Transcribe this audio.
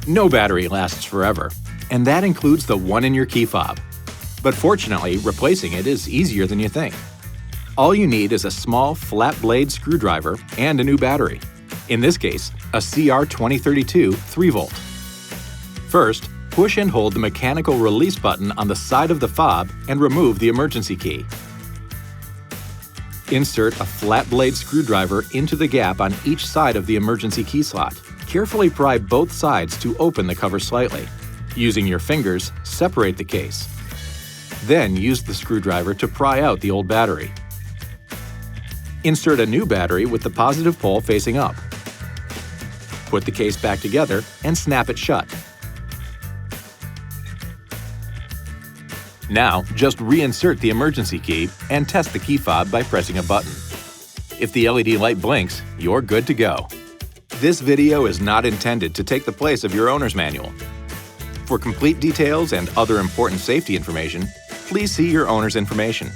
No battery lasts forever, and that includes the one in your key fob. But fortunately, replacing it is easier than you think. All you need is a small, flat blade screwdriver and a new battery. In this case, a CR2032 3-volt. First, push and hold the mechanical release button on the side of the fob and remove the emergency key. Insert a flat blade screwdriver into the gap on each side of the emergency key slot. Carefully pry both sides to open the cover slightly. Using your fingers, separate the case. Then use the screwdriver to pry out the old battery. Insert a new battery with the positive pole facing up. Put the case back together and snap it shut. Now, just reinsert the emergency key and test the key fob by pressing a button. If the LED light blinks, you're good to go. This video is not intended to take the place of your owner's manual. For complete details and other important safety information, please see your owner's information.